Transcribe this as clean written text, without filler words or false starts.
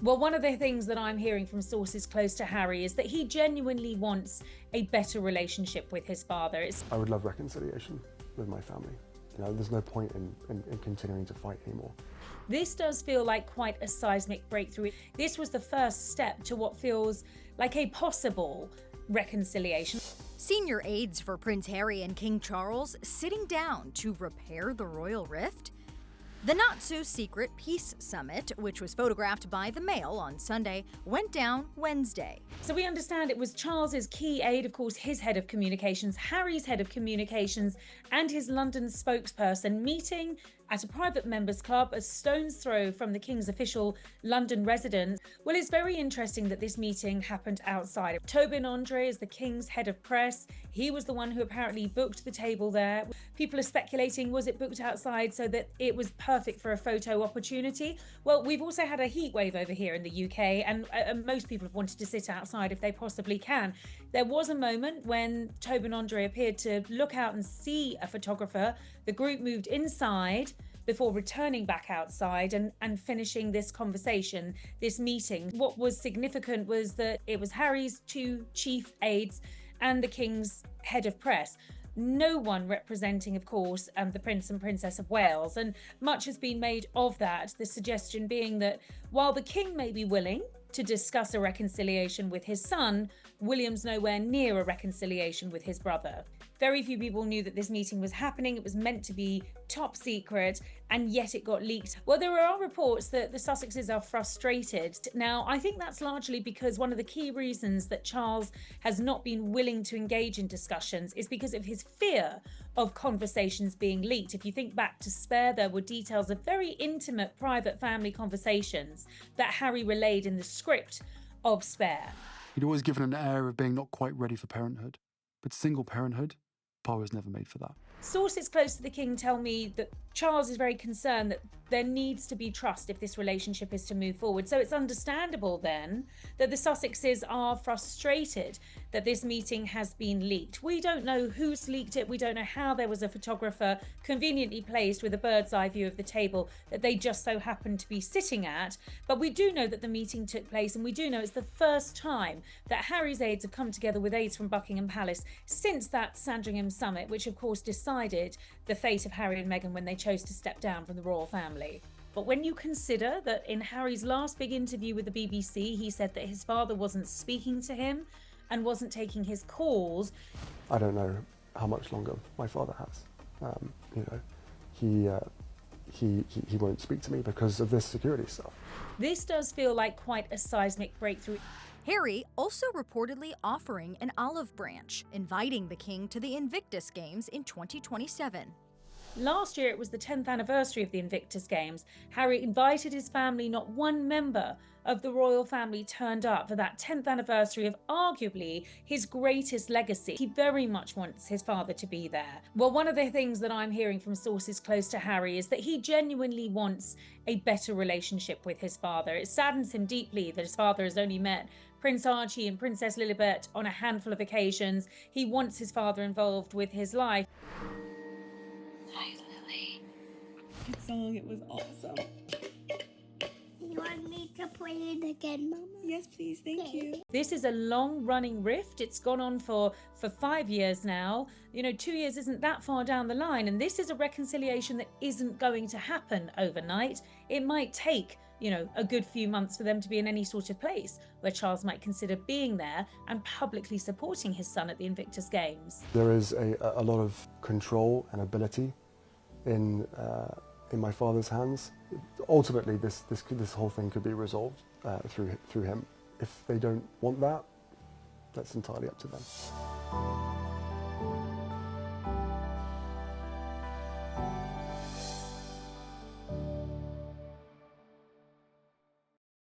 Well, one of the things that I'm hearing from sources close to Harry is that he genuinely wants a better relationship with his father. I would love reconciliation with my family. You know, there's no point in continuing to fight anymore. This does feel like quite a seismic breakthrough. This was the first step to what feels like a possible reconciliation. Senior aides for Prince Harry and King Charles sitting down to repair the royal rift? The not-so-secret Peace Summit, which was photographed by the Mail on Sunday, went down Wednesday. So we understand it was Charles's key aide, of course, his head of communications, Harry's head of communications, and his London spokesperson meeting at a private members club a stone's throw from the King's official London residence. Well, it's very interesting that this meeting happened outside. Tobin Andre is the King's head of press. He was the one who apparently booked the table there. People are speculating, was it booked outside so that it was perfect for a photo opportunity? Well, we've also had a heat wave over here in the UK, and most people have wanted to sit outside if they possibly can. There was a moment when Tobin Andre appeared to look out and see a photographer. The group moved inside before returning back outside and finishing this conversation, this meeting. What was significant was that it was Harry's two chief aides and the King's head of press. No one representing, of course, the Prince and Princess of Wales. And much has been made of that, the suggestion being that while the King may be willing to discuss a reconciliation with his son, William's nowhere near a reconciliation with his brother. Very few people knew that this meeting was happening. It was meant to be top secret, and yet it got leaked. Well, there are reports that the Sussexes are frustrated. Now, I think that's largely because one of the key reasons that Charles has not been willing to engage in discussions is because of his fear of conversations being leaked. If you think back to Spare, there were details of very intimate private family conversations that Harry relayed in the script of Spare. He'd always given an air of being not quite ready for parenthood, but single parenthood, Pa was never made for that. Sources close to the King tell me that Charles is very concerned that there needs to be trust if this relationship is to move forward. So it's understandable then that the Sussexes are frustrated that this meeting has been leaked. We don't know who's leaked it. We don't know how there was a photographer conveniently placed with a bird's eye view of the table that they just so happened to be sitting at. But we do know that the meeting took place, and we do know it's the first time that Harry's aides have come together with aides from Buckingham Palace since that Sandringham summit, which of course decided the fate of Harry and Meghan when they chose to step down from the royal family. But when you consider that in Harry's last big interview with the BBC, he said that his father wasn't speaking to him and wasn't taking his calls. I don't know how much longer my father has. He won't speak to me because of this security stuff. This does feel like quite a seismic breakthrough. Harry also reportedly offering an olive branch, inviting the King to the Invictus Games in 2027. Last year, it was the 10th anniversary of the Invictus Games. Harry invited his family. Not one member of the royal family turned up for that 10th anniversary of arguably his greatest legacy. He very much wants his father to be there. Well, one of the things that I'm hearing from sources close to Harry is that he genuinely wants a better relationship with his father. It saddens him deeply that his father has only met Prince Archie and Princess Lilibet on a handful of occasions. He wants his father involved with his life. Hi, Lily. Good song, it was awesome. You want me to play it again, Mama? Yes, please, thank you. This is a long-running rift. It's gone on for 5 years now. 2 years isn't that far down the line, and this is a reconciliation that isn't going to happen overnight. It might take, a good few months for them to be in any sort of place where Charles might consider being there and publicly supporting his son at the Invictus Games. There is a lot of control and ability in my father's hands. Ultimately, this whole thing could be resolved through him. If they don't want that, that's entirely up to them.